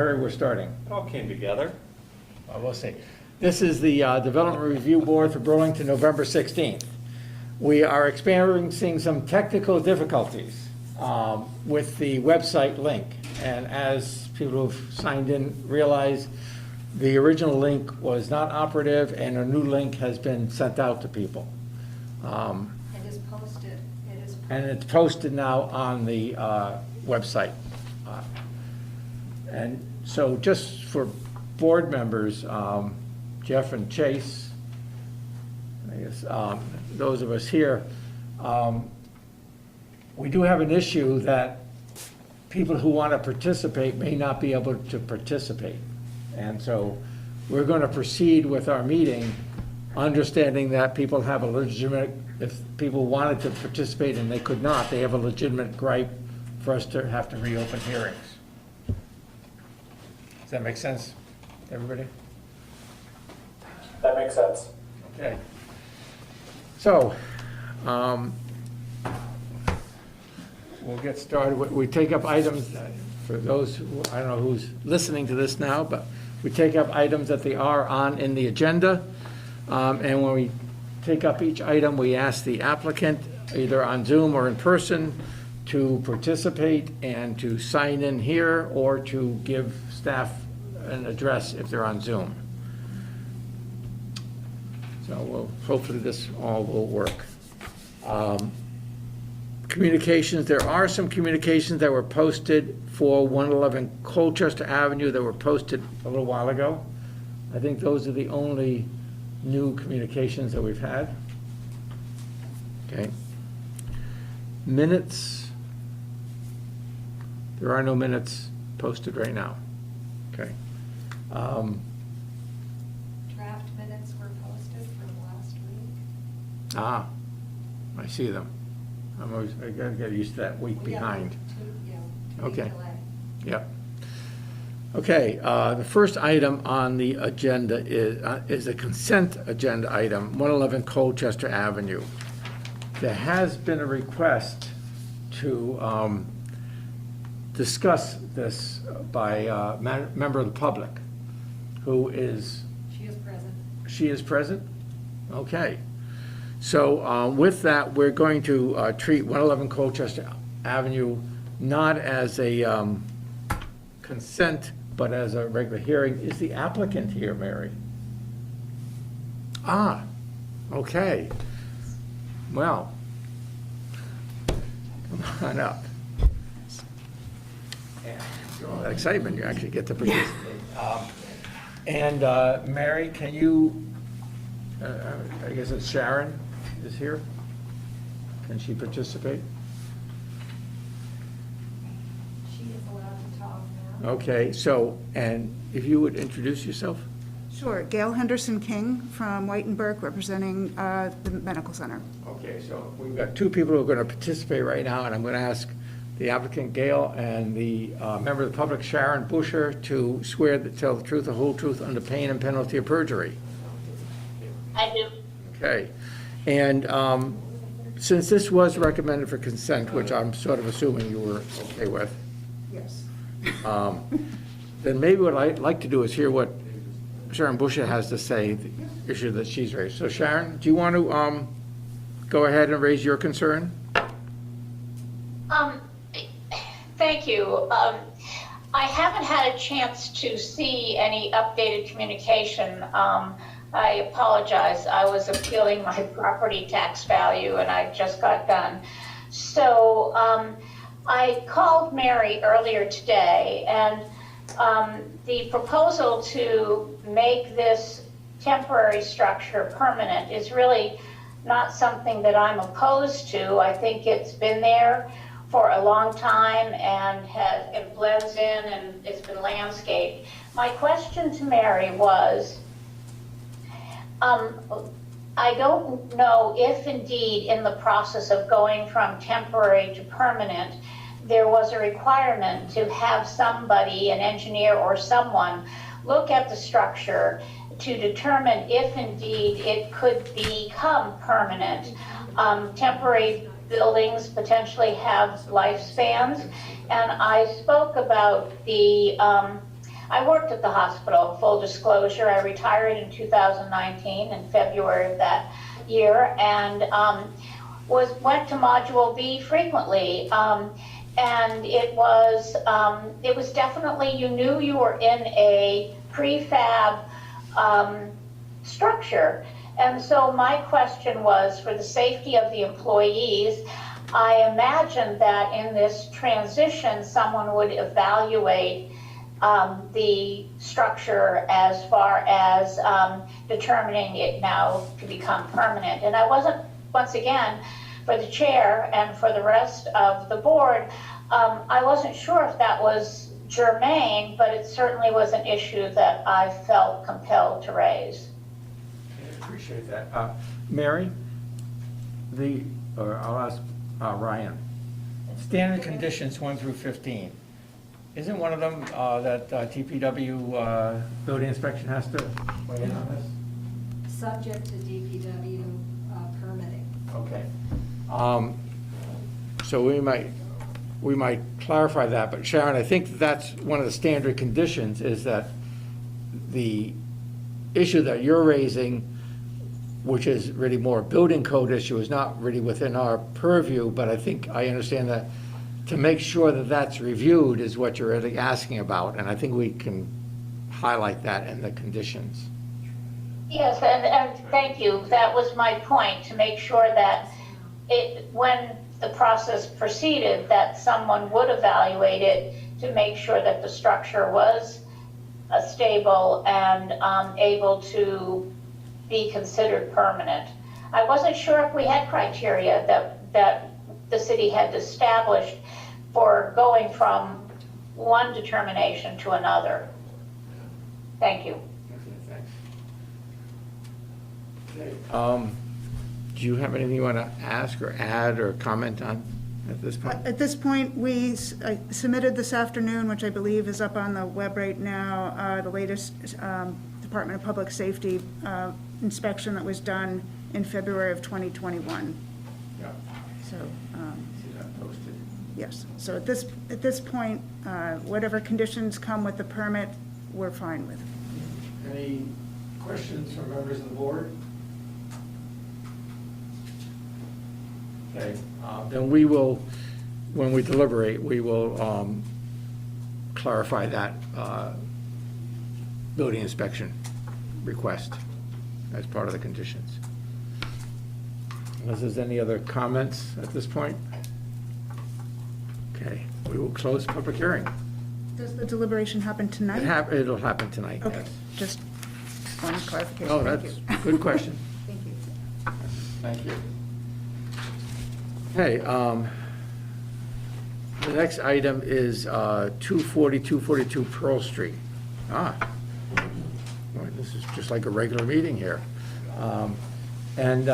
We're starting. It all came together. We'll see. This is the Development Review Board for Burlington, November 16th. We are experiencing some technical difficulties with the website link. And as people who've signed in realize, the original link was not operative and a new link has been sent out to people. It is posted. And it's posted now on the website. And so just for board members, Jeff and Chase, I guess those of us here, we do have an issue that people who want to participate may not be able to participate. And so we're going to proceed with our meeting, understanding that people have a legitimate, if people wanted to participate and they could not, they have a legitimate gripe for us to have to reopen hearings. Does that make sense, everybody? That makes sense. Okay. So, we'll get started. We take up items, for those who, I don't know who's listening to this now, but we take up items that they are on in the agenda. And when we take up each item, we ask the applicant, either on Zoom or in person, to participate and to sign in here or to give staff an address if they're on Zoom. So hopefully this all will work. Communications, there are some communications that were posted for 111 Colchester Avenue that were posted a little while ago. I think those are the only new communications that we've had. Okay. Minutes. There are no minutes posted right now. Okay. Draft minutes were posted for last week. I see them. I gotta get used to that week behind. Okay. Yep. Okay, the first item on the agenda is a consent agenda item, 111 Colchester Avenue. There has been a request to discuss this by a member of the public who is... She is present. She is present? Okay. So with that, we're going to treat 111 Colchester Avenue not as a consent, but as a regular hearing. Is the applicant here, Mary? Okay. Well, come on up. And all that excitement, you actually get to participate. And Mary, can you, I guess it's Sharon is here. Can she participate? She is allowed to talk now. Okay, so, and if you would introduce yourself? Sure. Gail Henderson-King from Whitenburg, representing the medical center. Okay, so we've got two people who are going to participate right now, and I'm going to ask the applicant, Gail, and the member of the public, Sharon Busher, to swear to tell the truth, the whole truth, under pain and penalty of perjury. I do. Okay. And since this was recommended for consent, which I'm sort of assuming you were okay with, Yes. then maybe what I'd like to do is hear what Sharon Busher has to say, the issue that she's raised. So Sharon, do you want to go ahead and raise your concern? Thank you. I haven't had a chance to see any updated communication. I apologize. I was appealing my property tax value and I just got done. So I called Mary earlier today, and the proposal to make this temporary structure permanent is really not something that I'm opposed to. I think it's been there for a long time and it blends in and it's been landscaped. My question to Mary was, I don't know if indeed in the process of going from temporary to permanent, there was a requirement to have somebody, an engineer or someone, look at the structure to determine if indeed it could become permanent. Temporary buildings potentially have lifespans, and I spoke about the I worked at the hospital, full disclosure. I retired in 2019 in February of that year, and went to Module B frequently. And it was definitely, you knew you were in a prefab structure. And so my question was, for the safety of the employees, I imagine that in this transition, someone would evaluate the structure as far as determining it now to become permanent. And I wasn't, once again, for the chair and for the rest of the board, I wasn't sure if that was germane, but it certainly was an issue that I felt compelled to raise. I appreciate that. Mary, or I'll ask Ryan. Standard conditions 1 through 15. Isn't one of them that TPW building inspection has to weigh in on this? Subject to DPW permitting. Okay. So we might clarify that, but Sharon, I think that's one of the standard conditions, is that the issue that you're raising, which is really more a building code issue, is not really within our purview, but I think I understand that to make sure that that's reviewed is what you're really asking about, and I think we can highlight that in the conditions. Yes, and thank you. That was my point, to make sure that when the process proceeded, that someone would evaluate it to make sure that the structure was stable and able to be considered permanent. I wasn't sure if we had criteria that the city had established for going from one determination to another. Thank you. Okay, thanks. Do you have anything you want to ask or add or comment on at this point? At this point, I submitted this afternoon, which I believe is up on the web right now, the latest Department of Public Safety inspection that was done in February of 2021. Yeah. So, See that posted. yes. So at this point, whatever conditions come with the permit, we're fine with. Any questions from members of the board? Okay, then we will, when we deliberate, we will clarify that building inspection request as part of the conditions. Unless there's any other comments at this point? Okay, we will close public hearing. Does the deliberation happen tonight? It'll happen tonight, Okay, yes. just one clarification. Oh, Thank that's you. a good question. Thank you. Thank you. Okay, the next item is 242 Pearl Street. Boy, this is just like a regular meeting here. And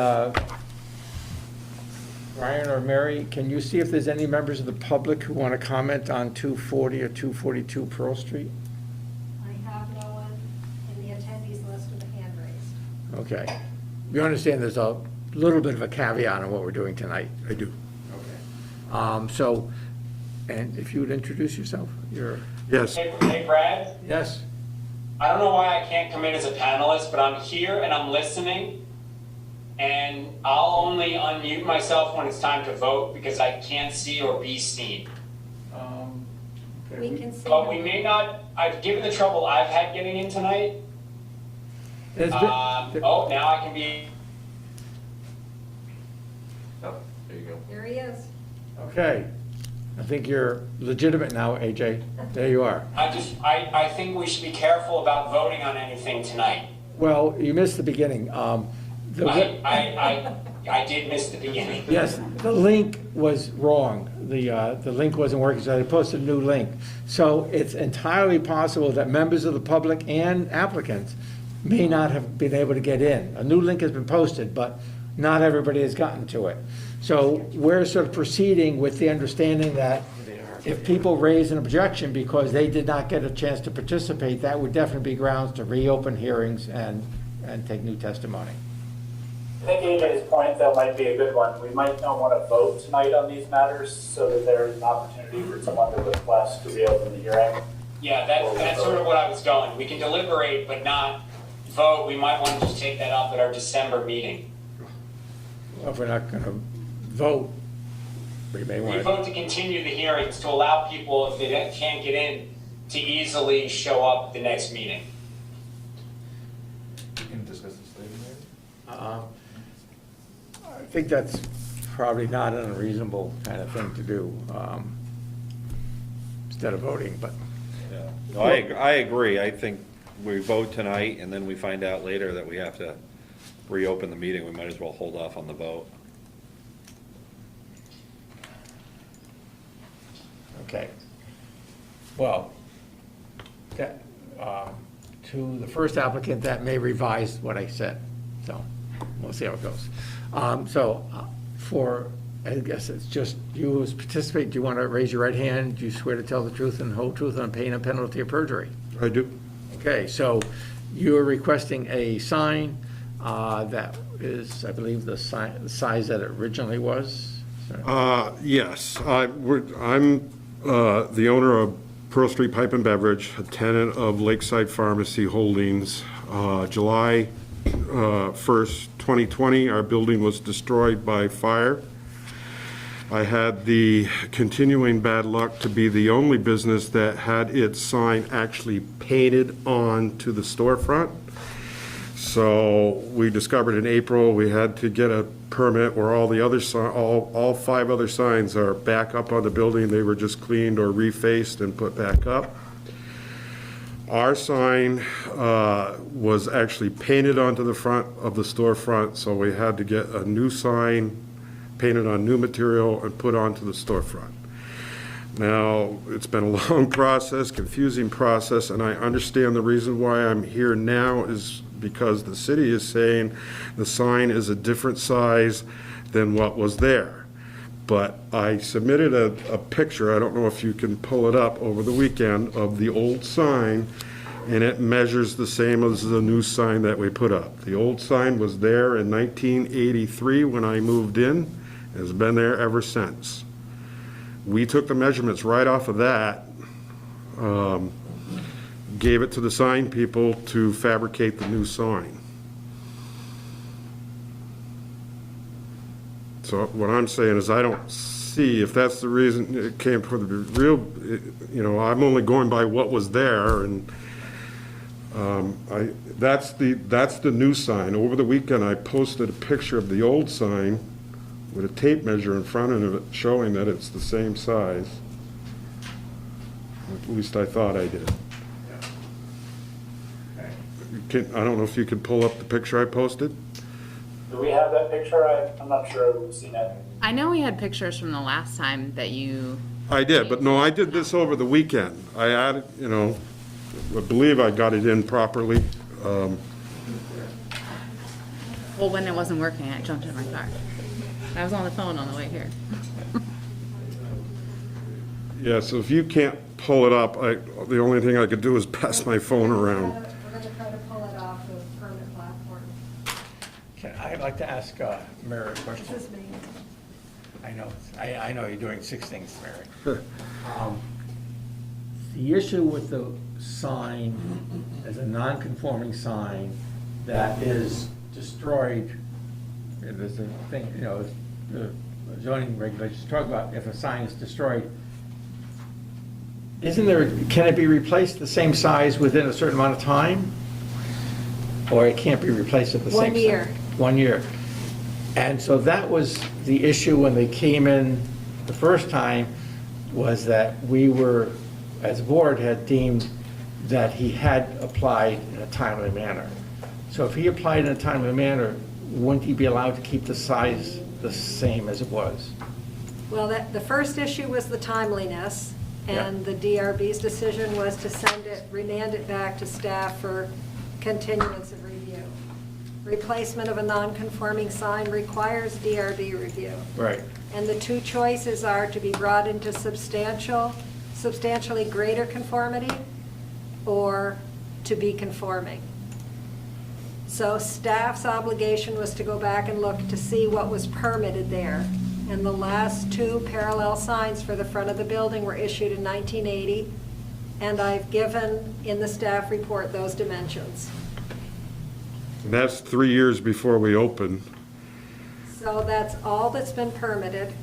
Ryan or Mary, can you see if there's any members of the public who want to comment on 240 or 242 Pearl Street? I have no one in the attendees list with a hand raised. Okay. You understand there's a little bit of a caveat on what we're doing tonight? I do. Okay. So, and if you would introduce yourself, yes. Hey, Brad. Yes. I don't know why I can't come in as a panelist, but I'm here and I'm listening. And I'll only unmute myself when it's time to vote because I can't see or be seen. We can see. But we may not, I've given the trouble I've had getting in tonight. Now I can be. Oh, there you go. There he is. Okay. I think you're legitimate now, AJ. There you are. I think we should be careful about voting on anything tonight. Well, you missed the beginning. I did miss the beginning. Yes, the link was wrong. The link wasn't working, so I posted a new link. So it's entirely possible that members of the public and applicants may not have been able to get in. A new link has been posted, but not everybody has gotten to it. So we're sort of proceeding with the understanding that if people raise an objection because they did not get a chance to participate, that would definitely be grounds to reopen hearings and take new testimony. I think AJ's point, though, might be a good one. We might not want to vote tonight on these matters so that there's an opportunity for someone to request to reopen the hearing. Yeah, that's sort of what I was going. We can deliberate, but not vote. We might want to just take that up at our December meeting. Well, if we're not going to vote, we may We want to. vote to continue the hearings to allow people, if they can't get in, to easily show up at the next meeting. We can discuss this later, maybe? I think that's probably not an unreasonable kind of thing to do, instead of voting, but. Yeah. No, I agree. I think we vote tonight and then we find out later that we have to reopen the meeting. We might as well hold off on the vote. Okay. Well, that, to the first applicant, that may revise what I said, so we'll see how it goes. For, I guess it's just you who participate, do you want to raise your right hand? Do you swear to tell the truth and the whole truth on pain and penalty of perjury? I do. Okay, so you are requesting a sign that is, I believe, the size that it originally was? Yes, I'm the owner of Pearl Street Pipe and Beverage, a tenant of Lakeside Pharmacy Holdings. July 1st, 2020, our building was destroyed by fire. I had the continuing bad luck to be the only business that had its sign actually painted on to the storefront. So we discovered in April we had to get a permit where all the other all 5 other signs are back up on the building. They were just cleaned or refaced and put back up. Our sign was actually painted onto the front of the storefront, so we had to get a new sign painted on new material and put onto the storefront. Now, it's been a long process, confusing process, and I understand the reason why I'm here now is because the city is saying the sign is a different size than what was there. But I submitted a picture, I don't know if you can pull it up, over the weekend of the old sign, and it measures the same as the new sign that we put up. The old sign was there in 1983 when I moved in, has been there ever since. We took the measurements right off of that, gave it to the sign people to fabricate the new sign. So what I'm saying is I don't see, if that's the reason it came for the real, you know, I'm only going by what was there, and that's the new sign. Over the weekend, I posted a picture of the old sign with a tape measure in front of it showing that it's the same size. At least I thought I did. I don't know if you could pull up the picture I posted? Do we have that picture? I'm not sure we've seen it. I know we had pictures from the last time that you. I did, but no, I did this over the weekend. I added, you know, I believe I got it in properly. Well, when it wasn't working, I jumped in my car. I was on the phone on the way here. Yeah, so if you can't pull it up, the only thing I could do is pass my phone around. We're going to try to pull it off the permit platform. I'd like to ask Mary a question. This is me. I know you're doing 6 things, Mary. The issue with the sign as a non-conforming sign that is destroyed, there's a thing, you know, the zoning regulations talk about if a sign is destroyed, can it be replaced the same size within a certain amount of time? Or it can't be replaced at the same size? 1 year. 1 year. And so that was the issue when they came in the first time, was that we were, as a board, had deemed that he had applied in a timely manner. So if he applied in a timely manner, wouldn't he be allowed to keep the size the same as it was? Well, the first issue was the timeliness, and the DRB's decision was to remand it back to staff for continuance of review. Replacement of a non-conforming sign requires DRB review. Right. And the 2 choices are to be brought into substantially greater conformity or to be conforming. So staff's obligation was to go back and look to see what was permitted there. And the last 2 parallel signs for the front of the building were issued in 1980 and I've given in the staff report those dimensions. And that's 3 years before we open. So that's all that's been permitted.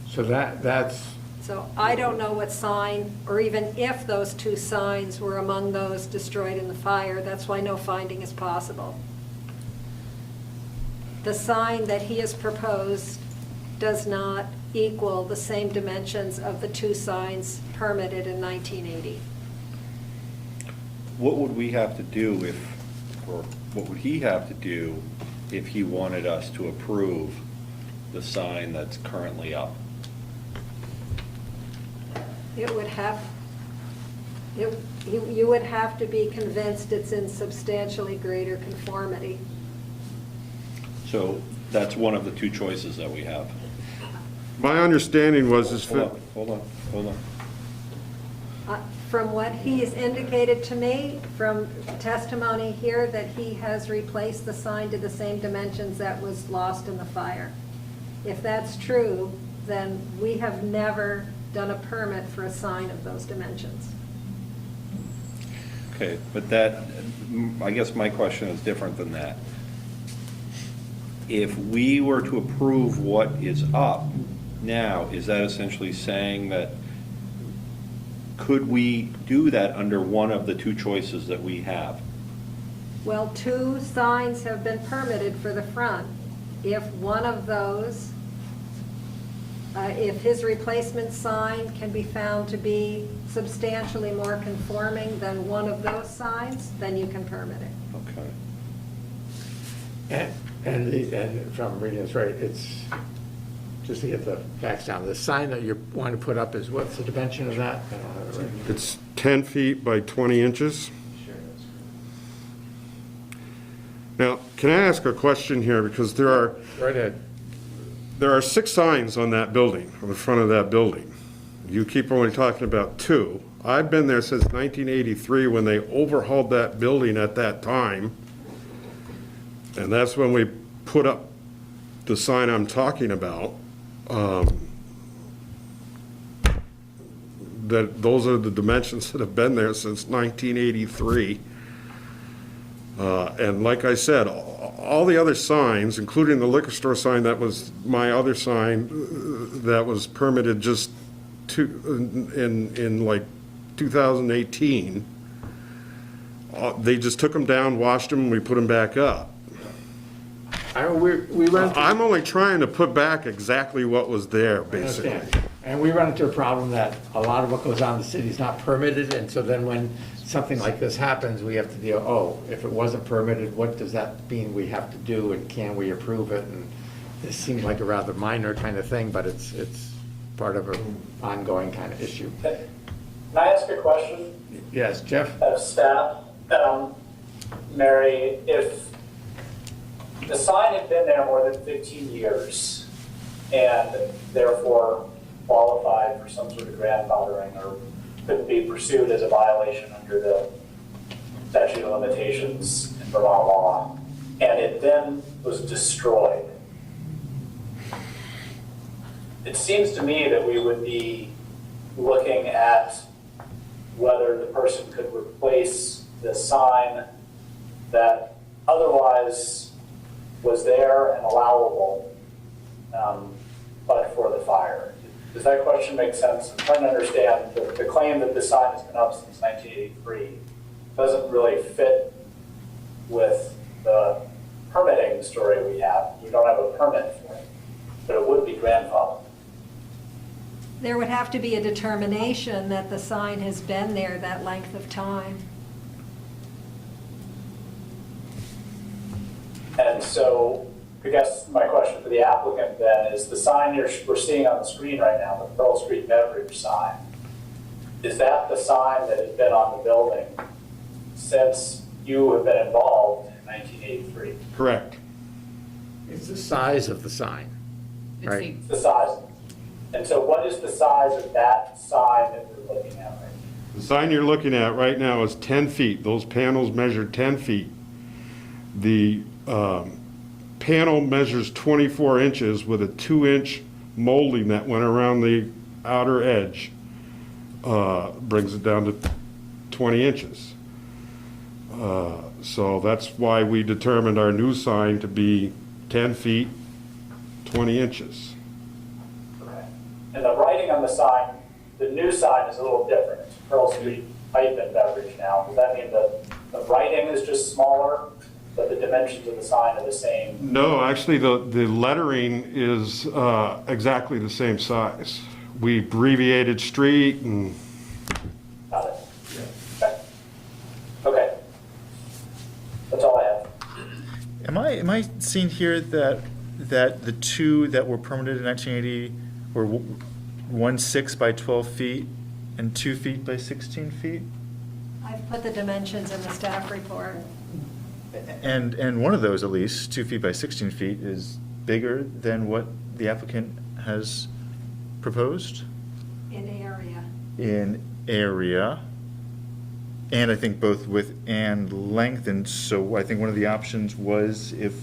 So that's, So I don't know what sign, or even if those two signs were among those destroyed in the fire. That's why no finding is possible. The sign that he has proposed does not equal the same dimensions of the two signs permitted in 1980. What would we have to do if, or what would he have to do if he wanted us to approve the sign that's currently up? It would have, you would have to be convinced it's in substantially greater conformity. So that's one of the two choices that we have. My understanding was is Hold on. From what he's indicated to me, from testimony here, that he has replaced the sign to the same dimensions that was lost in the fire. If that's true, then we have never done a permit for a sign of those dimensions. Okay, but that, I guess my question is different than that. If we were to approve what is up now, is that essentially saying that, could we do that under one of the two choices that we have? Well, two signs have been permitted for the front. If one of those, if his replacement sign can be found to be substantially more conforming than one of those signs, then you can permit it. Okay. and if I'm reading this right, it's, just to get the facts down, the sign that you're wanting to put up is, what's the dimension of that? I don't have it right. it's 10 feet by 20 inches. Now, can I ask a question here? Because there are Right ahead. 6 signs on that building, on the front of that building. You keep only talking about 2. I've been there since 1983 when they overhauled that building at that time. And that's when we put up the sign I'm talking about. That those are the dimensions that have been there since 1983. And like I said, all the other signs, including the liquor store sign that was my other sign that was permitted just in like 2018, they just took them down, washed them, and we put them back up. We run into, I'm only trying to put back exactly what was there, basically. understand. And we run into a problem that a lot of what goes on in the city is not permitted, and so then when something like this happens, we have to deal, if it wasn't permitted, what does that mean we have to do, and can we approve it? And this seems like a rather minor kind of thing, but it's part of an ongoing kind of issue. Can I ask a question Yes, Jeff? of staff? Mary, if the sign had been there more than 15 years and therefore qualified for some sort of grandfathering or couldn't be pursued as a violation under the statute of limitations in Vermont law, and it then was destroyed, it seems to me that we would be looking at whether the person could replace the sign that otherwise was there and allowable, but for the fire. Does that question make sense? I'm trying to understand the claim that the sign has been up since 1983 doesn't really fit with the permitting story we have. We don't have a permit for it, but it would be grandfathered. There would have to be a determination that the sign has been there that length of time. And so I guess my question for the applicant then is the sign we're seeing on the screen right now, the Pearl Street Beverage sign, is that the sign that has been on the building since you have been involved in 1983? Correct. It's the size of the sign, right? The size. And so what is the size of that sign that we're looking at right now? The sign you're looking at right now is 10 feet. Those panels measure 10 feet. The panel measures 24 inches with a 2-inch molding that went around the outer edge. brings it down to 20 inches. So that's why we determined our new sign to be 10 feet, 20 inches. Okay. And the writing on the sign, the new sign is a little different. It's Pearl Street Pipe and Beverage now. Does that mean the writing is just smaller, but the dimensions of the sign are the same? No, actually, the lettering is exactly the same size. We abbreviated street and, Got it. Okay. Okay. That's all I have. Am I seeing here that the two that were permitted in 1980 were 1.6 by 12 feet and 2 feet by 16 feet? I've put the dimensions in the staff report. And one of those, at least, 2 feet by 16 feet, is bigger than what the applicant has proposed In area. in area. And I think both width and length, and so I think one of the options was if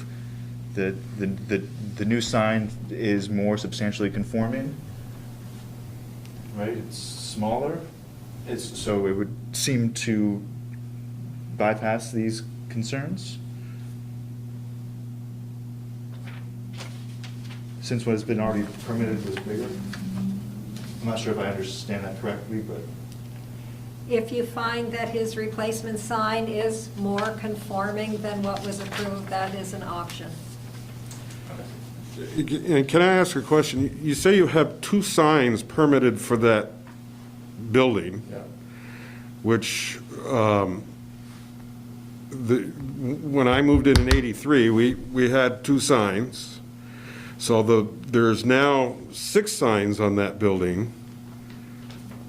the new sign is more substantially conforming, right, it's smaller, so it would seem to bypass these concerns, since what has been already permitted was bigger. I'm not sure if I understand that correctly, but. If you find that his replacement sign is more conforming than what was approved, that is an option. and can I ask a question? You say you have 2 signs permitted for that building, which, when I moved in 83, we had 2 signs. So there's now 6 signs on that building.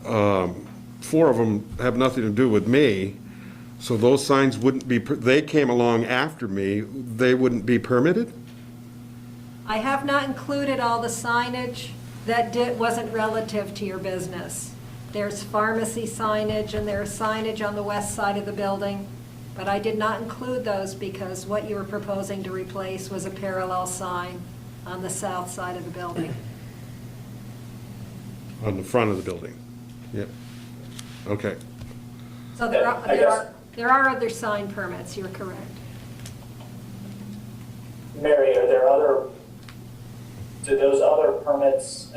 4 of them have nothing to do with me, so those signs wouldn't be, they came along after me, they wouldn't be permitted? I have not included all the signage that wasn't relative to your business. There's pharmacy signage and there's signage on the west side of the building, but I did not include those because what you were proposing to replace was a parallel sign on the south side of the building. On the front of the building? Yep. Okay. So there are other sign permits, you're correct. Mary, are there do those other permits,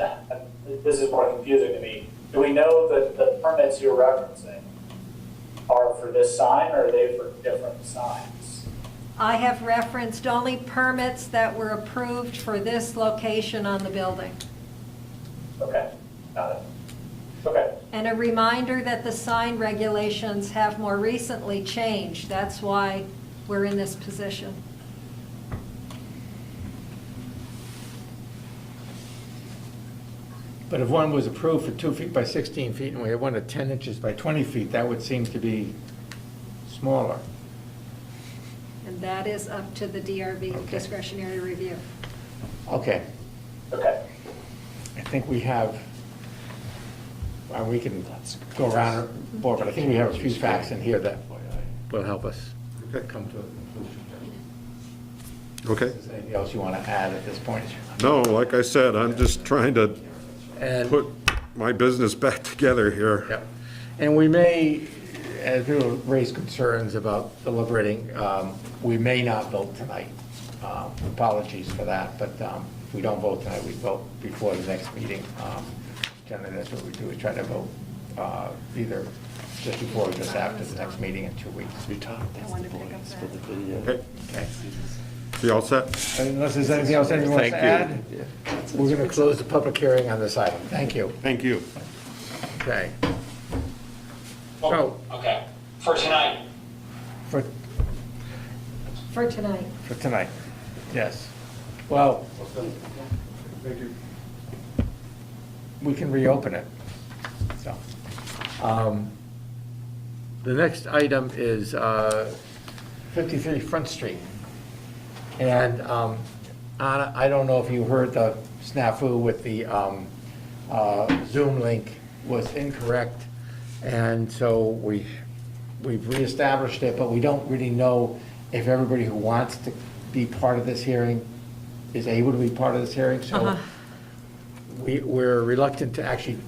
this is more confusing to me. Do we know that the permits you're referencing are for this sign, or are they for different signs? I have referenced only permits that were approved for this location on the building. Okay, got it. Okay. And a reminder that the sign regulations have more recently changed. That's why we're in this position. But if one was approved for 2 feet by 16 feet and we had one at 10 inches by 20 feet, that would seem to be smaller. And that is up to the DRB discretionary review. Okay, Okay. I think we have, we can go around the board, but I think we have a few facts in here that will help us come to a conclusion. Okay. Is there anything else you want to add at this point? No, like I said, I'm just trying to And put my business back together here. Yep. And we may, as people raise concerns about deliberating, we may not vote tonight. Apologies for that, but if we don't vote tonight, we vote before the next meeting. Generally, that's what we do, we try to vote either just before or just after the next meeting in 2 weeks. I want to pick up that. Okay, Okay. you all set? Unless there's anything else anyone wants to add, we're going to close the public hearing on this item. Thank you. Thank you. Okay. Oh, So, okay. For tonight. for For tonight. yes. Well, we can reopen it. So, the next item is 53 Front Street. And Anna, I don't know if you heard the snafu with the Zoom link was incorrect. And so we've reestablished it, but we don't really know if everybody who wants to be part of this hearing is able to be part of this hearing. So we're reluctant to actually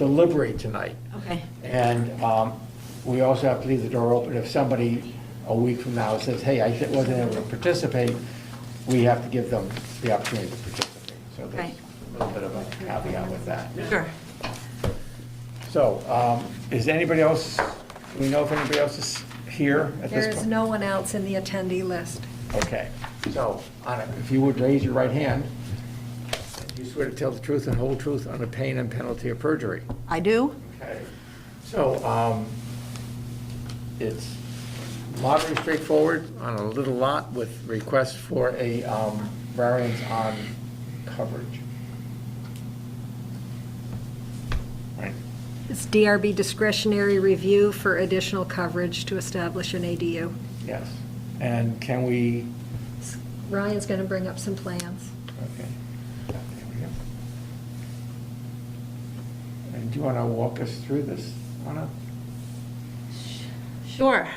delivery tonight. Okay. And we also have to leave the door open. If somebody a week from now says, hey, I wasn't able to participate, we have to give them the opportunity to participate. So there's Right. a little bit of a caveat with that. Sure. So is anybody else, do we know if anybody else is here at this There point? is no one else in the attendee list. Okay, so Anna, if you would raise your right hand, you swear to tell the truth and whole truth under pain and penalty of perjury. I do? Okay. So it's moderately straightforward on a little lot with request for a variance on coverage. Right. It's DRB discretionary review for additional coverage to establish an ADU. Yes. And can we, Ryan's going to bring up some plans. okay. There we go. And do you want to walk us through this, Anna? Sure.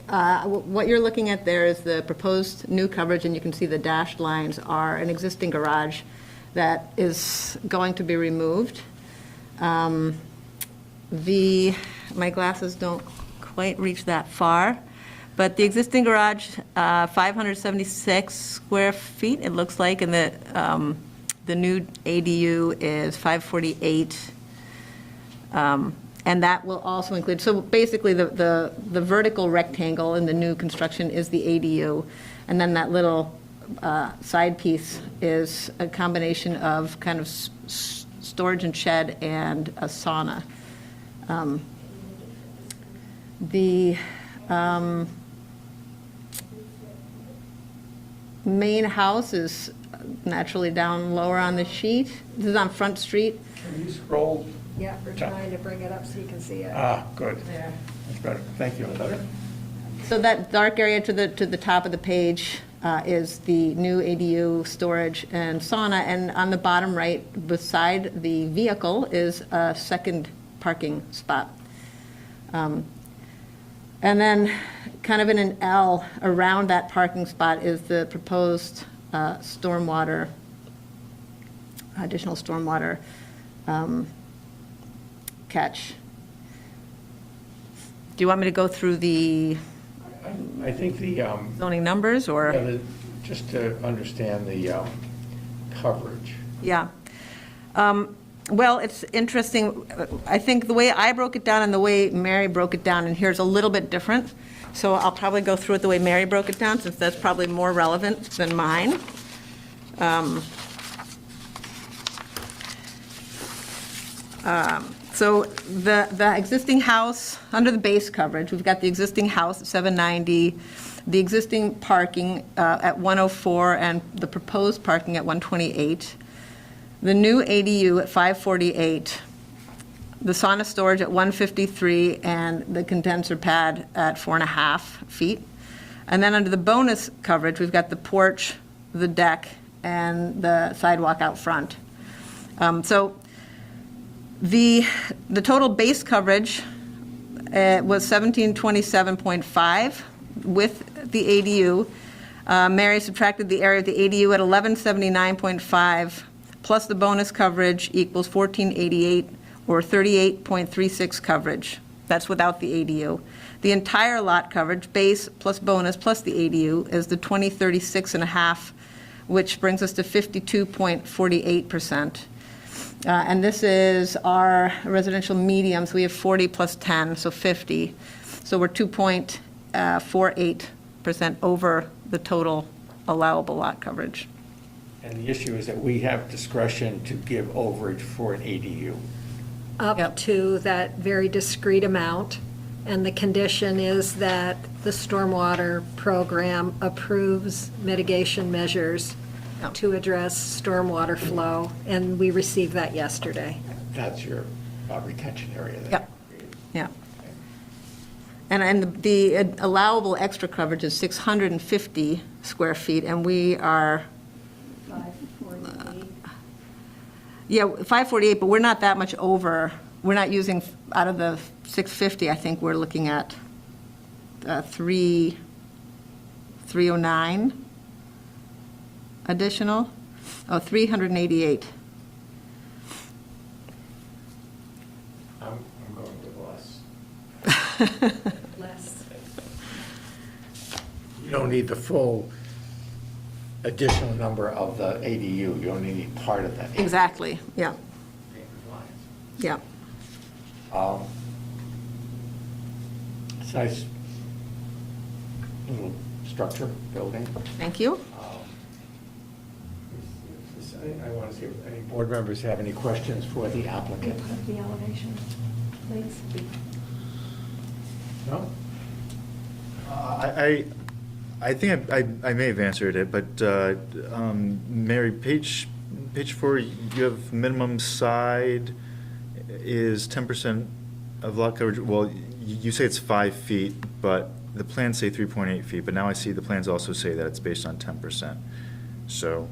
What you're looking at there is the proposed new coverage, and you can see the dashed lines are an existing garage that is going to be removed. My glasses don't quite reach that far, but the existing garage, 576 square feet, it looks like, and the new ADU is 548. And that will also include, so basically the vertical rectangle in the new construction is the ADU, and then that little side piece is a combination of kind of storage and shed and a sauna. The main house is naturally down lower on the sheet. This is on Front Street. Can you scroll? Yeah, we're trying to bring it up so you can see it. Ah, good. There. That's better. Thank you. So that dark area to the top of the page is the new ADU storage and sauna, and on the bottom right, beside the vehicle, is a second parking spot. And then, kind of in an L around that parking spot is the proposed stormwater, additional stormwater catch. Do you want me to go through the I think the, zoning numbers, or? yeah, just to understand the coverage. Yeah. Well, it's interesting. I think the way I broke it down and the way Mary broke it down in here is a little bit different. So I'll probably go through it the way Mary broke it down, since that's probably more relevant than mine. So the existing house, under the base coverage, we've got the existing house at 790, the existing parking at 104, and the proposed parking at 128. The new ADU at 548, the sauna storage at 153, and the condenser pad at 4.5 feet. And then under the bonus coverage, we've got the porch, the deck, and the sidewalk out front. So the total base coverage was 1727.5 with the ADU. Mary subtracted the area of the ADU at 1179.5, plus the bonus coverage equals 1488, or 38.36 coverage. That's without the ADU. The entire lot coverage, base plus bonus plus the ADU, is the 2036.5, which brings us to 52.48%. And this is our residential medium, so we have 40 plus 10, so 50. So we're 2.48% over the total allowable lot coverage. And the issue is that we have discretion to give overage for an ADU. Up Yep. to that very discrete amount, and the condition is that the stormwater program approves mitigation measures Yep. to address stormwater flow, and we received that yesterday. That's your retention area there. Yep. Yeah. And the allowable extra coverage is 650 square feet, and we are, 548. yeah, 548, but we're not that much over. We're not using, out of the 650, I think we're looking at 309 additional, 388. Less. You don't need the full additional number of the ADU, you only need part of that. Exactly, yeah, yeah. It's a nice little structure, building. Thank you. I want to see if any board members have any questions for the applicant. The elevation, please. No? I think I may have answered it, but Mary, page 4, you have minimum side is 10% of lot coverage. Well, you say it's 5 feet, but the plans say 3.8 feet, but now I see the plans also say that it's based on 10%. So,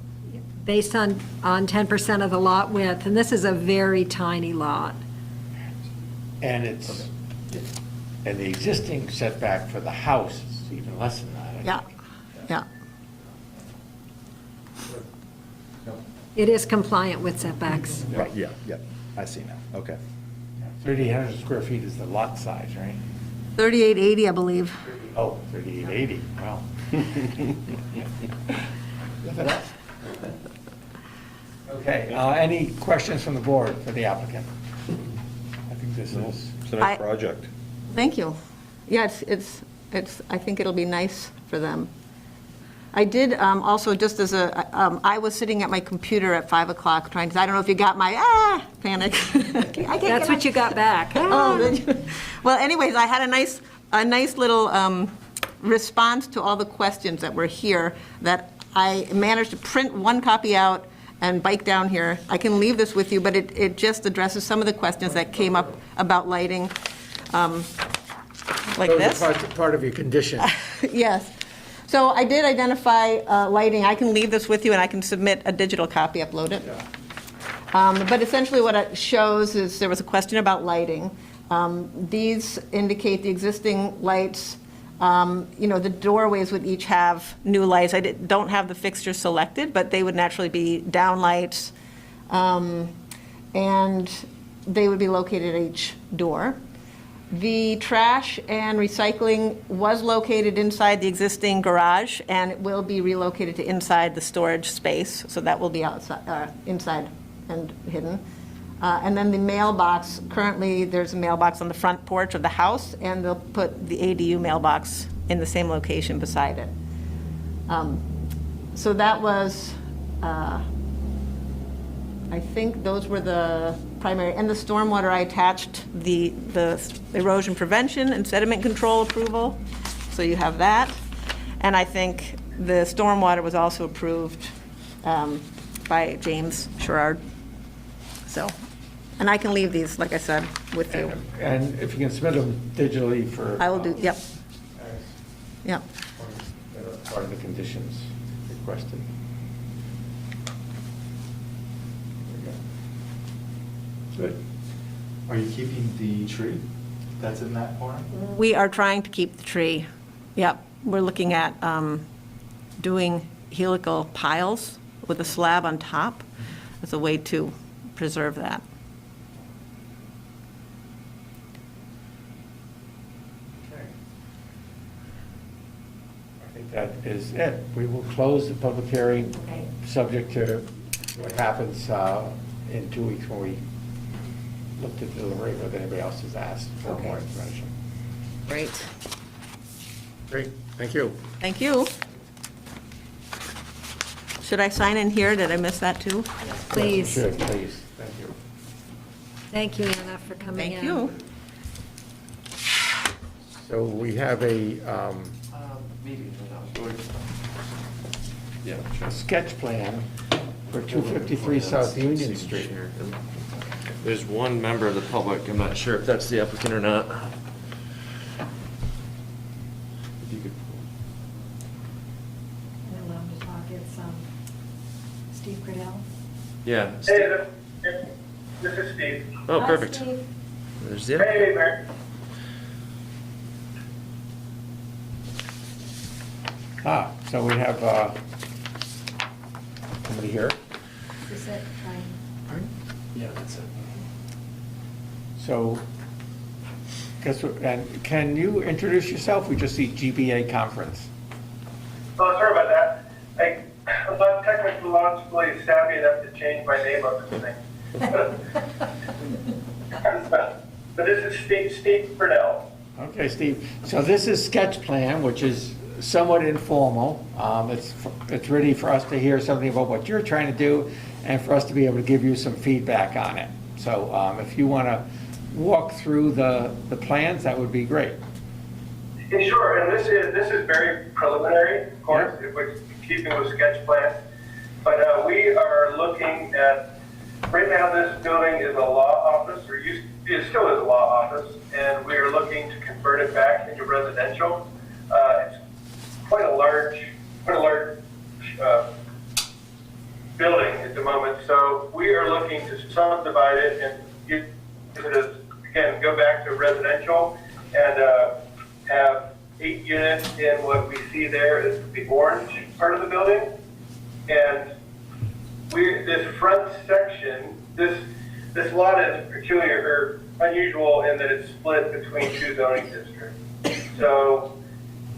Based on 10% of the lot width, and this is a very tiny lot. And it's, and the existing setback for the house is even less than that. I Yeah, think. yeah. No? It is compliant with setbacks. right, yeah, I see now, okay. 3,800 square feet is the lot size, right? 3880, I believe. Oh, 3,880, wow. Live it up. Okay, any questions from the board for the applicant? I think this is, It's a nice I- project. Thank you. Yeah, it's, I think it'll be nice for them. I did also, just as I was sitting at my computer at 5 o'clock trying to, I don't know if you got my, panic. That's what you got back. Oh, did you? Well, anyways, I had a nice little response to all the questions that were here that I managed to print one copy out and bike down here. I can leave this with you, but it just addresses some of the questions that came up about lighting, like those this. are part of your condition. Yes. So I did identify lighting. I can leave this with you, and I can submit a digital copy, upload it. But essentially what it shows is there was a question about lighting. These indicate the existing lights. The doorways would each have new lights. I don't have the fixtures selected, but they would naturally be down lights. And they would be located at each door. The trash and recycling was located inside the existing garage, and it will be relocated to inside the storage space, so that will be outside, inside and hidden. And then the mailbox, currently there's a mailbox on the front porch of the house, and they'll put the ADU mailbox in the same location beside it. So that was, I think those were the primary, and the stormwater, I attached the erosion prevention and sediment control approval, so you have that. And I think the stormwater was also approved by James Sherrard. So, and I can leave these, like I said, with you. And if you can submit them digitally for. I will do, yep, yep. Part of the conditions requested. Good. Are you keeping the tree that's in that corner? We are trying to keep the tree. Yep, we're looking at doing helical piles with a slab on top as a way to preserve that. Okay. I think that is it. We will close the public hearing, subject to what happens in 2 weeks when we look to deliberate what anybody else has asked for more information. Great. Great, thank you. Thank you. Should I sign in here? Did I miss that too? Please. Sure, please, thank you. Thank you, Anna, for coming in. Thank you. So we have a sketch plan for 253 South Union Street. There's one member of the public, I'm not sure if that's the applicant or not. If you could- And allow him to talk, it's Steve Kredell. Yeah. Hey, this is Steve. Oh, Hi, perfect. Steve. There's the applicant. Hey, Mary. So we have somebody here. Is this it? Fine. Yeah, that's it. So And can you introduce yourself? We just see GBA conference. Oh, sorry about that. I'm not technologically savvy enough to change my name on this thing. But this is Steve Kredell. Okay, Steve. So this is sketch plan, which is somewhat informal. It's ready for us to hear something about what you're trying to do and for us to be able to give you some feedback on it. So if you want to walk through the plans, that would be great. Yeah, sure, and this is very preliminary, of course, if we're keeping with sketch plans. But we are looking at, right now this building is a law office, or it still is a law office, and we are looking to convert it back into residential. It's quite a large building at the moment, so we are looking to subdivide it and use it as, again, go back to residential and have 8 units in what we see there is the orange part of the building. And this front section, this lot is peculiar or unusual in that it's split between 2 zoning districts. So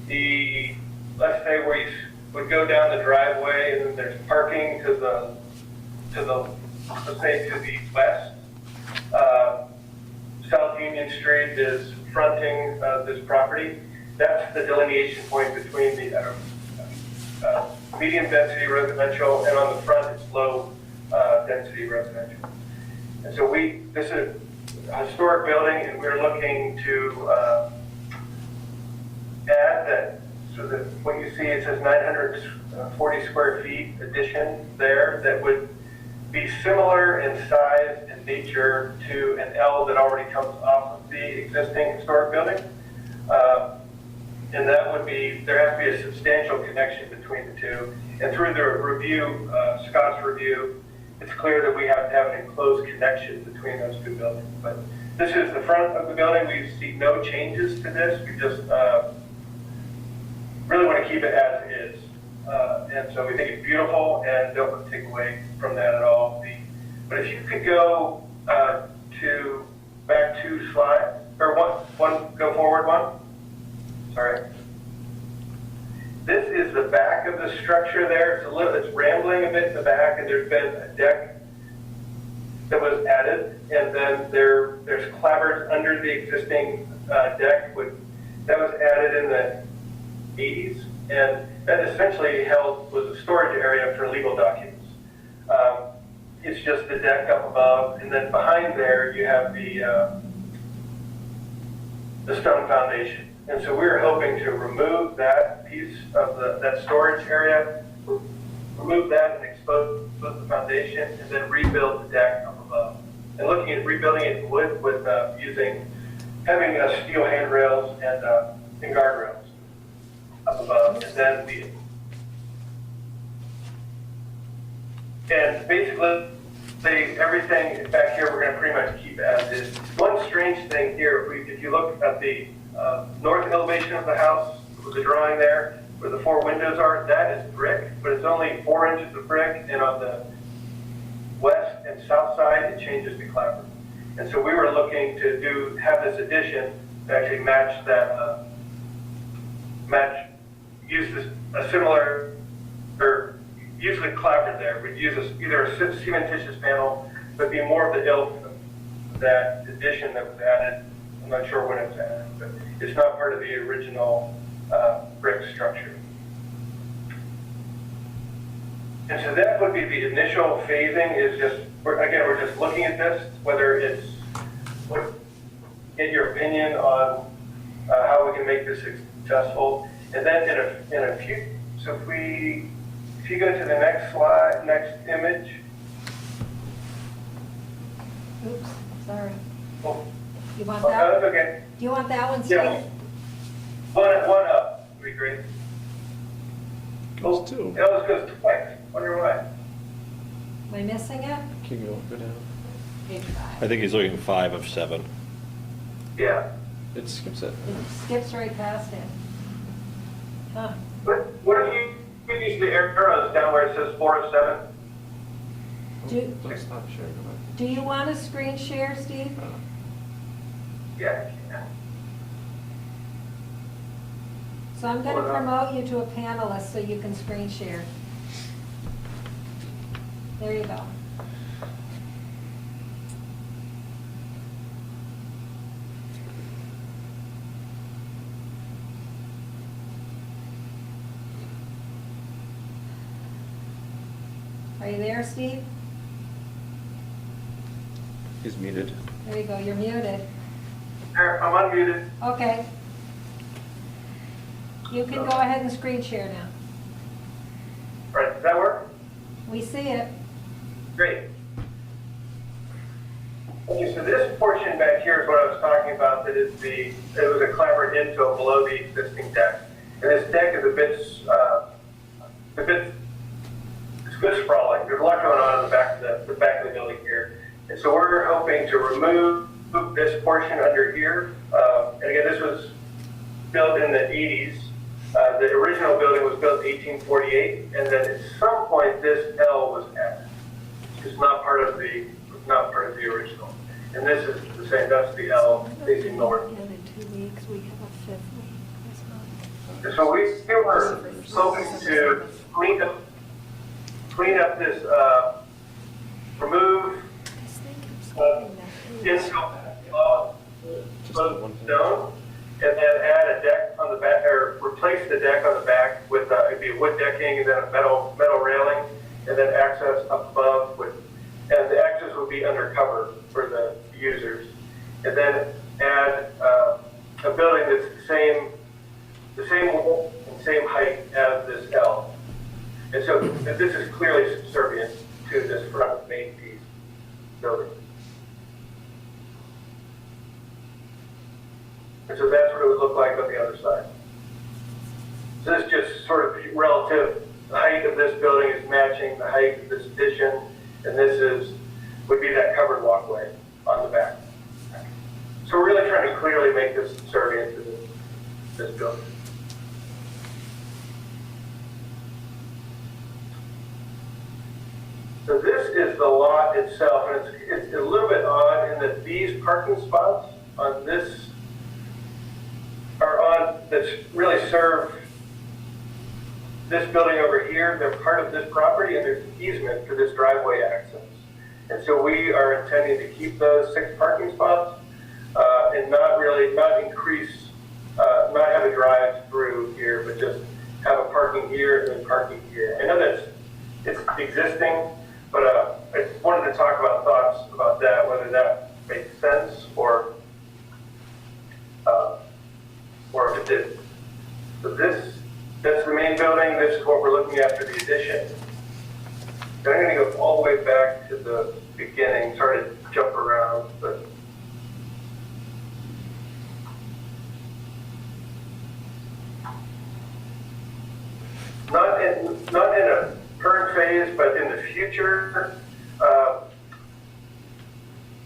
let's say where you would go down the driveway and then there's parking to the let's say to the west. South Union Street is fronting this property. That's the delineation point between the medium density residential, and on the front it's low density residential. And so this is a historic building, and we're looking to add that, so that what you see, it says 940 square feet addition there that would be similar in size and nature to an L that already comes off of the existing historic building. And that would be, there has to be a substantial connection between the two. And through the review, Scott's review, it's clear that we have to have an enclosed connection between those 2 buildings. But this is the front of the building. We see no changes to this. We just really want to keep it as is. And so we think it's beautiful and don't want to take away from that at all. But if you could go back 2 slides, or one, go forward 1. Sorry. This is the back of the structure there. It's rambling a bit in the back, and there's been a deck that was added, and then there's clapboards under the existing deck that was added in the 80s, and that essentially was a storage area for legal documents. It's just the deck up above, and then behind there you have the stone foundation. And so we're hoping to remove that piece of that storage area, remove that and expose the foundation, and then rebuild the deck up above. And looking at rebuilding it in wood with having steel handrails and guardrails up above, and then and basically everything back here we're going to pretty much keep as is. One strange thing here, if you look at the north elevation of the house, with the drawing there, where the 4 windows are, that is brick, but it's only 4 inches of brick, and on the west and south side, it changes to clapboard. And so we were looking to have this addition to actually match that, use a similar, or use the clapboard there. We'd use either a cementitious panel, but be more of the ilk of that addition that was added. I'm not sure when it was added, but it's not part of the original brick structure. And so that would be the initial phasing, is just, we're just looking at this, get your opinion on how we can make this successful. And then in a few, so if you go to the next slide, next image. Oops, sorry. Oh. You want Oh, that? that's okay. Do you want that one, Steve? Yeah. One up would be great. Goes 2. It always goes twice. Wonder why. Am I missing it? Can you go down? Page 5. I think he's looking 5 of 7. Yeah. It skips it. It skips right past it. Huh. But what if you use the arrows down where it says 4 of 7? Don't stop sharing. Go back. Do you want to screen share, Steve? Yeah. So I'm going to promote you to a panelist so you can screen share. There you go. Are you there, Steve? He's muted. There you go, you're muted. There, I'm unmuted. Okay. You can go ahead and screen share now. All right, does that work? We see it. Great. Okay, so this portion back here is what I was talking about, that is it was a clapboard infill below the existing deck. And this deck is a bit sprawling. There's a lot going on in the back of the building here. And so we're hoping to remove this portion under here. And again, this was built in the 80s. The original building was built in 1848, and then at some point this L was added. It's not part of the original. And this is the same. That's the L facing north. In 2 weeks, we have a 5th week this month. And so we were hoping to clean up this, remove infill stone, and then add a deck on the back, or replace the deck on the back with it'd be wood decking and then a metal railing, and then access up above and the access would be undercover for the users, and then add a building that's the same height as this L. And so this is clearly subservient to this front main piece building. And so that's what it would look like on the other side. So this is just sort of relative. The height of this building is matching the height of this addition, and this would be that covered walkway on the back. So we're really trying to clearly make this subservient to this building. So this is the lot itself, and it's a little bit odd in that these parking spots on this that really serve this building over here. They're part of this property, and there's an easement for this driveway access. And so we are intending to keep those 6 parking spots and not increase, not have a drive through here, but just have a parking here and then parking here. I know it's existing, but I wanted to talk about thoughts about that, whether that makes sense or if it did. So that's the main building. This is what we're looking at for the addition. Then I'm going to go all the way back to the beginning. Sorry to jump around, but not in a current phase, but in the future,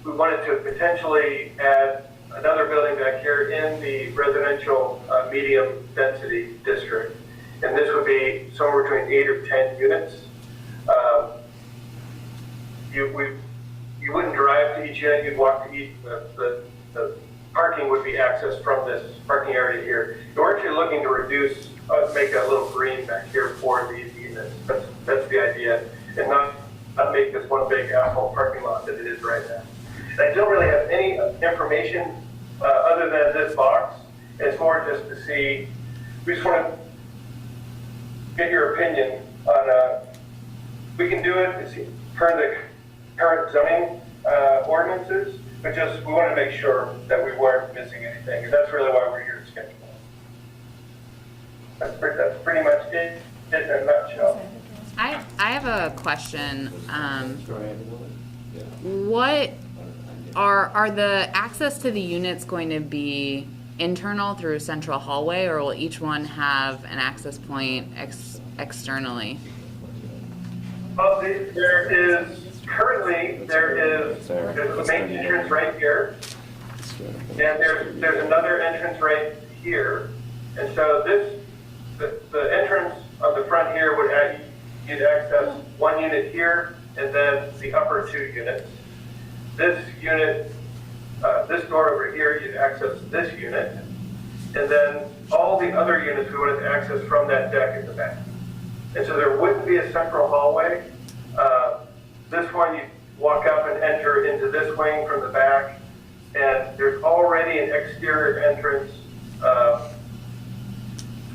we wanted to potentially add another building back here in the residential medium density district. And this would be somewhere between 8 or 10 units. You wouldn't drive to each unit, you'd walk to each. The parking would be accessed from this parking area here. We're actually looking to reduce, make a little green back here for these units. That's the idea. And not make this one big asphalt parking lot that it is right now. And I don't really have any information other than this box. It's more just to see, we just want to get your opinion on, we can do it per the current zoning ordinances, but just we want to make sure that we weren't missing anything. And that's really why we're here to schedule. That's pretty much it in a nutshell. I have a question. What are the access to the units going to be internal through a central hallway, or will each one have an access point externally? Well, there's the main entrance right here, and there's another entrance right here, and so the entrance on the front here you'd access one unit here, and then the upper 2 units. This unit, this door over here, you'd access this unit, and then all the other units we wanted to access from that deck in the back. And so there wouldn't be a central hallway. This one, you walk up and enter into this wing from the back, and there's already an exterior entrance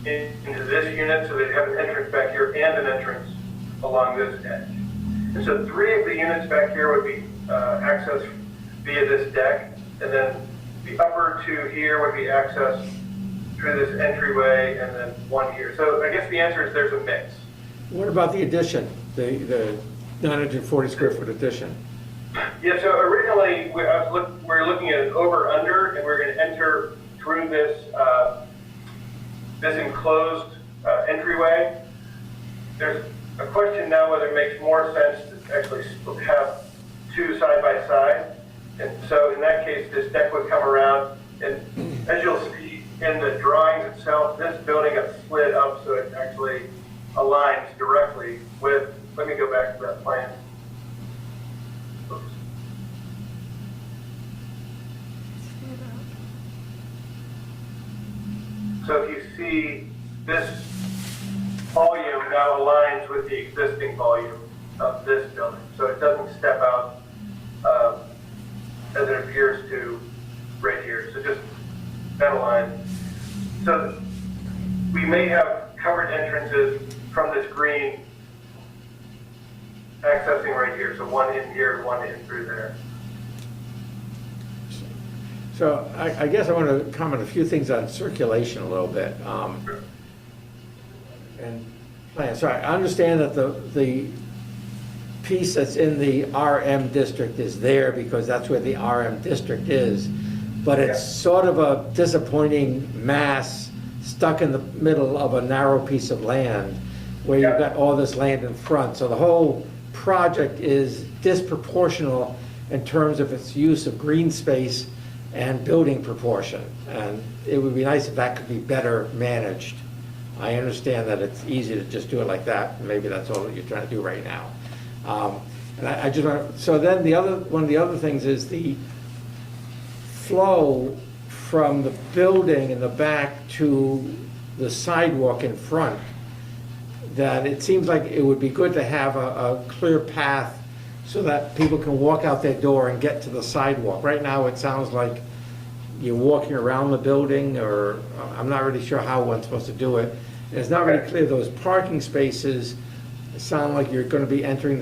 into this unit, so they have an entrance back here and an entrance along this edge. And so 3 of the units back here would be accessed via this deck, and then the upper 2 here would be accessed through this entryway, and then 1 here. So I guess the answer is there's a mix. What about the addition, the 940 square foot addition? Yeah, so originally we were looking at an over-under, and we're going to enter through this this enclosed entryway. There's a question now whether it makes more sense to actually have 2 side by side. And so in that case, this deck would come around, and as you'll see in the drawings itself, this building got slid up so it actually aligns directly with, let me go back to that plan. Oops. So if you see this volume now aligns with the existing volume of this building. So it doesn't step out as it appears to right here. So just that aligns. So we may have covered entrances from this green accessing right here. So 1 in here, 1 in through there. So I guess I want to comment a few things on circulation a little bit. And plan. So I understand that the piece that's in the RM district is there because that's where the RM district is. But it's sort of a disappointing mass stuck in the middle of a narrow piece of land where you've got all this land in front. So the whole project is disproportional in terms of its use of green space and building proportion. And it would be nice if that could be better managed. I understand that it's easy to just do it like that. Maybe that's all that you're trying to do right now. And I just want, so then one of the other things is the flow from the building in the back to the sidewalk in front, that it seems like it would be good to have a clear path so that people can walk out their door and get to the sidewalk. Right now, it sounds like you're walking around the building, or I'm not really sure how one's supposed to do it. And it's not really clear, those parking spaces sound like you're gonna be entering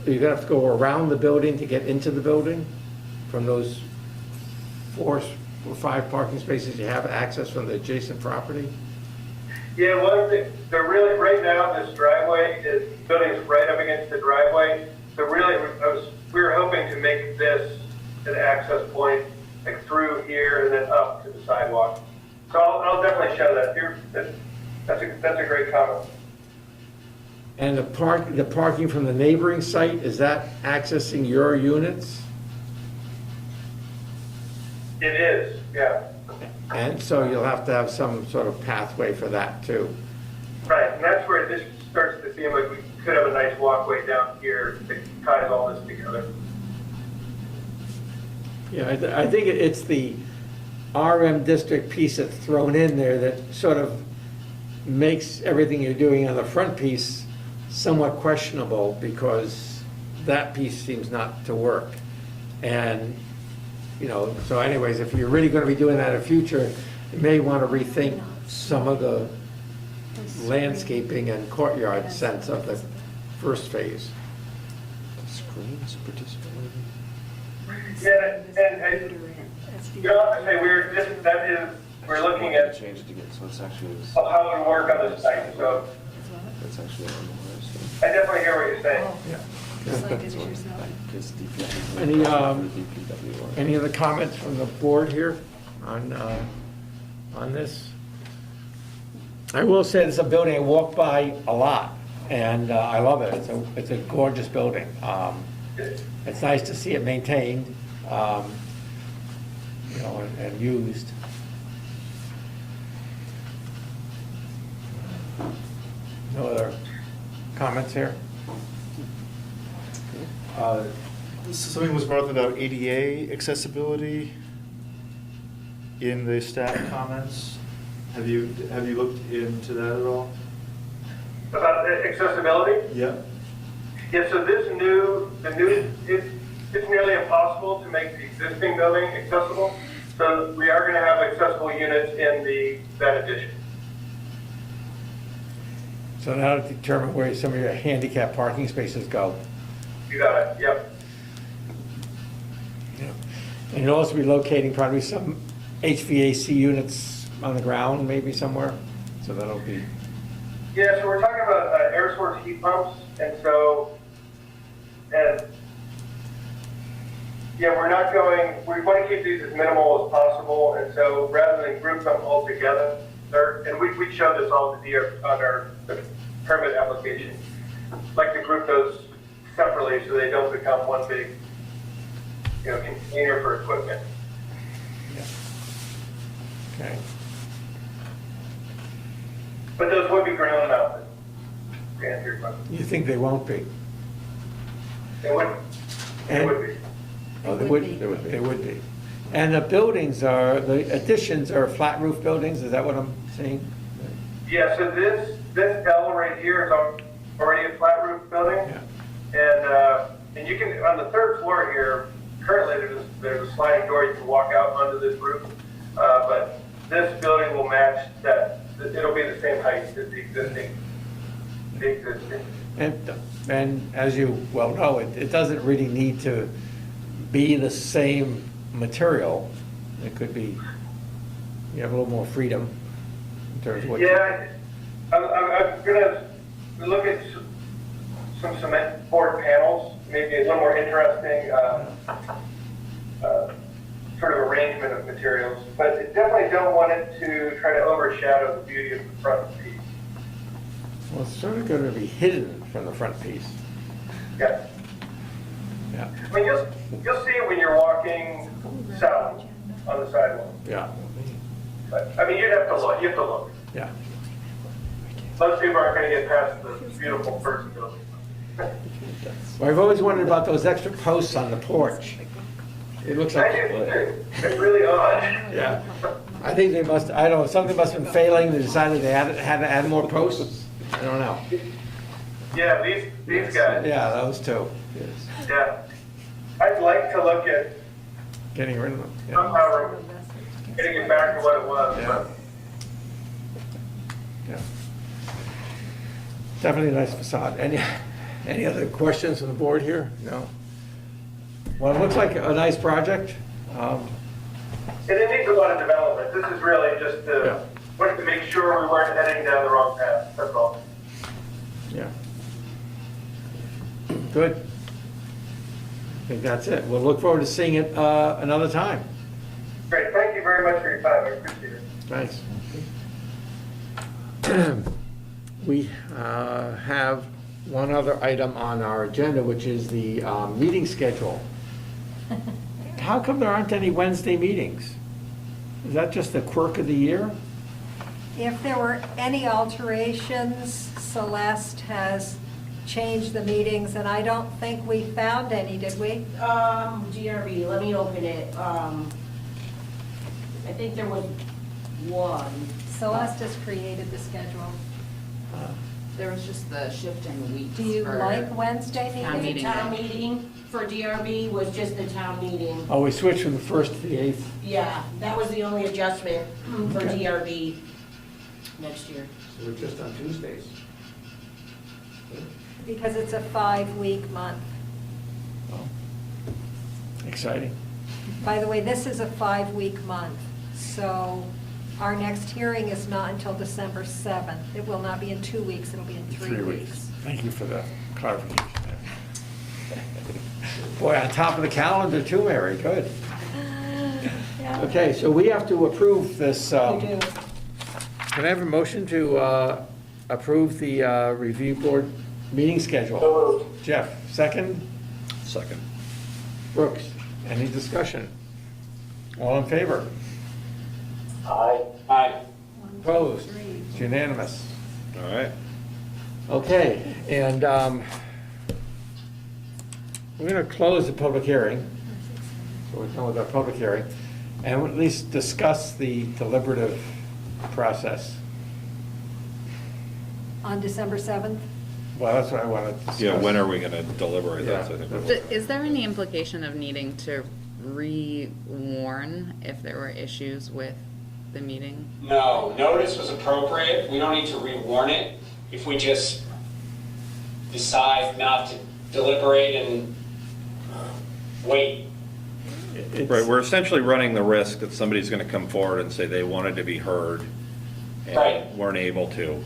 you're gonna have to go around the building to get into the building from those 4 or 5 parking spaces you have access from the adjacent property? Yeah, one thing, they're really, right now, this driveway building's right up against the driveway. So really, we were hoping to make this an access point, like through here and then up to the sidewalk. So I'll definitely show that. That's a great comment. And the parking from the neighboring site, is that accessing your units? It is, yeah. And so you'll have to have some sort of pathway for that too. Right, and that's where this starts to seem like we could have a nice walkway down here that ties all this together. Yeah, I think it's the RM district piece that's thrown in there that sort of makes everything you're doing on the front piece somewhat questionable, because that piece seems not to work. And, so anyways, if you're really going to be doing that in the future, you may want to rethink some of the landscaping and courtyard sense of the first phase. Screens participating. Yeah, and I say we're looking at Change it again, so it's actually, how it would work on the site, so that's actually on the list. I definitely hear what you're saying. Any other comments from the board here on this? I will say this is a building I walk by a lot, and I love it. It's a gorgeous building. It's nice to see it maintained, and used. No other comments here? Something was brought up about ADA accessibility. in the staff comments? Have you looked into that at all? About accessibility? Yeah. Yeah, so it's nearly impossible to make the existing building accessible. So we are going to have accessible units in that addition. So that'll determine where some of your handicap parking spaces go. You got it, yep. Yeah. And you'll also be locating probably some HVAC units on the ground, maybe somewhere, so that'll be. Yeah, so we're talking about air source heat pumps, and yeah, we want to keep these as minimal as possible, and so rather than group them all together, and we show this all on the permit application, like to group those separately so they don't become one big, container for equipment. Yeah. Okay. But those would be ground mounted, to answer your question. You think they won't be? They would. They would be. Oh, they would, they would be. And the the additions are flat roof buildings, is that what I'm seeing? Yeah, so this L right here is already a flat roof building. Yeah. And you can, on the third floor here, currently there's a sliding door, you can walk out onto this roof. But this building will match that, it'll be the same height as the existing. And as you well know, it doesn't really need to be the same material. It could be, you have a little more freedom in terms of what. Yeah, I'm gonna look at some cement board panels, maybe a little more interesting sort of arrangement of materials, but I definitely don't want it to try to overshadow the beauty of the front piece. Well, it's sort of going to be hidden from the front piece. Yeah. Yeah. I mean, you'll see it when you're walking south on the sidewalk. Yeah. But, I mean, you have to look. Yeah. Most people aren't going to get past the beautiful first building. Well, I've always wondered about those extra posts on the porch. It looks like. It's really odd. Yeah. I think they must, I don't know, something must have been failing. They decided they had to add more posts. I don't know. Yeah, these guys. Yeah, those two. Yes. Yeah. I'd like to look at Getting rid of them. Yeah. somehow getting it back to what it was. Yeah. Yeah. Definitely a nice facade. Any other questions from the board here? No? Well, it looks like a nice project. And it needs a lot of development. This is really just wanted to make sure we weren't heading down the wrong path. That's all. Yeah. Good. I think that's it. We'll look forward to seeing it another time. Great. Thank you very much for your time. I appreciate it. Thanks. We have one other item on our agenda, which is the meeting schedule. How come there aren't any Wednesday meetings? Is that just a quirk of the year? If there were any alterations, Celeste has changed the meetings, and I don't think we found any, did we? DRB, let me open it. I think there was one. Celeste has created the schedule. There was just the shift in weeks. Do you for like Wednesday town meetings? The town meeting for DRB was just the town meeting. Oh, we switched from the 1st to the 8th. Yeah, that was the only adjustment for Okay. DRB next year. So we're just on Tuesdays. Because it's a 5-week month. Oh. Exciting. By the way, this is a 5-week month, so our next hearing is not until December 7th. It will not be in 2 weeks, it'll be in 3 weeks. Thank you for the clarification. Boy, on top of the calendar too, Mary, good. Yeah. Okay, so we have to approve this. We do. Can I have a motion to approve the review board meeting schedule? So moved. Jeff, second? Second. Brooks, any discussion? All in favor? Aye. Aye. Opposed? It's unanimous. All right. Okay, and we're going to close the public hearing. So we're done with our public hearing. and at least discuss the deliberative process. On December 7th? Well, that's what I wanted to discuss. Yeah, when are we going to deliberate? That's, I think, what we're- Is there any implication of needing to re-warn if there were issues with the meeting? No, notice was appropriate. We don't need to rewarn it. If we just decide not to deliberate and wait. It's- Right, we're essentially running the risk that somebody's going to come forward and say they wanted to be heard Right. and weren't able to,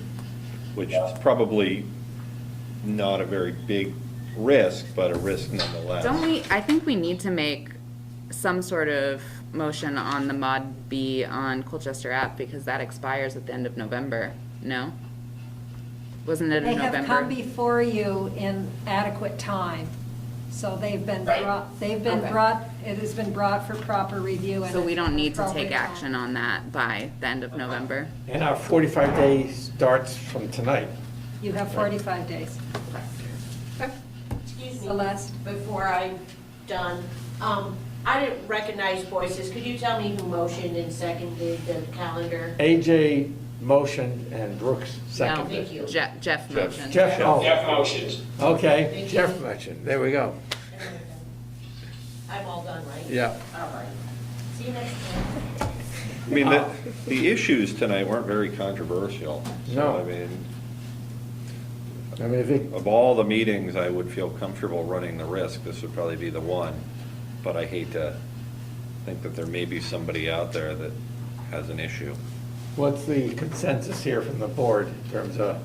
which is probably not a very big risk, but a risk nonetheless. Don't we, I think we need to make some sort of motion on the Mod B on Colchester app because that expires at the end of November, no? Wasn't it They in have come November? before you in adequate time. So they've been Right. brought, it has been brought for proper review. And So we don't need to appropriate take time. action on that by the end of November? And our 45 days starts from tonight. You have 45 days. Excuse me. Celeste? Before I'm done, I didn't recognize voices. Could you tell me who motioned and seconded the calendar? AJ motioned and Brooks seconded. Thank you. Jeff motioned. Jeff, oh, Jeff motions. okay, Thank Jeff you. motioned, there we go. I'm all done, right? Yeah. All right. See you next time. I mean, the issues tonight weren't very controversial. So, No. I mean, I mean, if it, of all the meetings, I would feel comfortable running the risk. This would probably be the one. But I hate to think that there may be somebody out there that has an issue. what's the consensus here from the board in terms of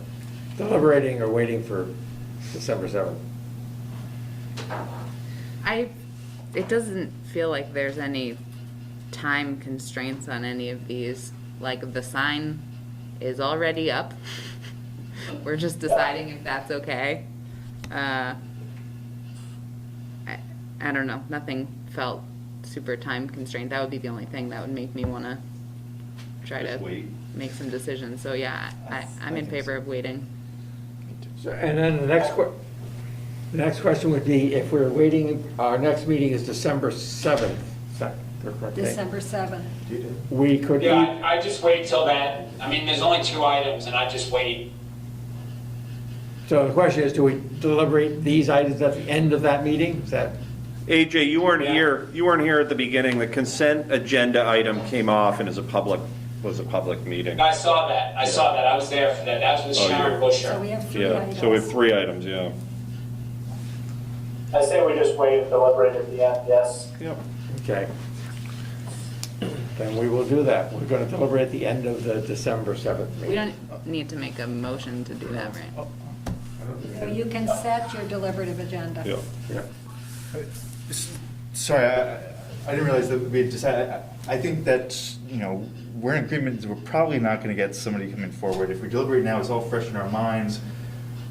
deliberating or waiting for December 7th? It doesn't feel like there's any time constraints on any of these. Like, the sign is already up. We're just deciding if that's okay. I don't know, nothing felt super time constrained. That would be the only thing that would make me wanna try Just to wait. make some decisions. So yeah, I'm in favor of waiting. So, and then the next question would be, if we're waiting, our next meeting is December 7th. Is that the correct date? December 7th. We could, Yeah, I just wait till that. I mean, there's only 2 items and I just wait. so the question is, do we deliberate these items at the end of that meeting? Is that, AJ, you weren't Yeah. here. You weren't here at the beginning. The consent agenda item came off and was a public meeting. I saw that. I saw that. I was there for that. That was Oh, Sharon you're- Busher. So we have 3 Yeah, items. so we have 3 items, yeah. I say we just wait and deliberate at the end, yes. Yep. okay. Then we will do that. We're going to deliberate at the end of the December 7th meeting. We don't need to make a motion to do that, right? So you can set your deliberative agenda. Yeah. Yeah. Sorry, I didn't realize that we had decided, I think that, we're in agreement, that we're probably not going to get somebody coming forward. If we deliberate now, it's all fresh in our minds.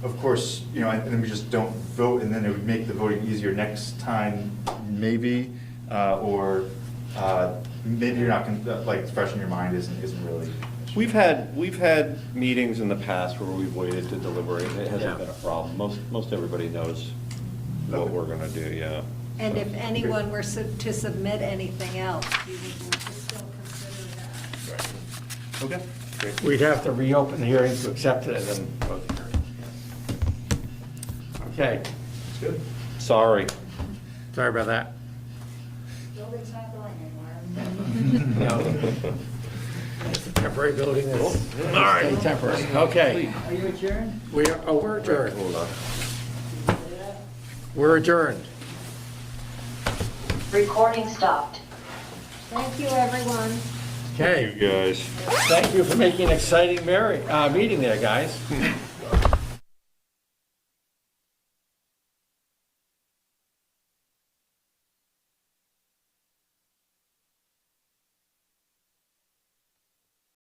Of course, and then we just don't vote, and then it would make the voting easier next time, maybe, or maybe you're not going to, like, fresh in your mind isn't really. We've had meetings in the past where we've waited to deliberate. It Yeah. hasn't been a problem. Most everybody knows what we're gonna do, yeah. And if anyone were to submit anything else, you would need to still consider that. Okay, great. We'd have to reopen the hearing to accept it and then close the hearing. Okay, That's good. Sorry. sorry about that. Building's not going anywhere. No. It's a temporary building that's, all right, temporary, okay. Are you adjourned? We're adjourned. We're adjourned. Recording stopped. Thank you, everyone. Okay, You guys. thank you for making an exciting meeting there, guys.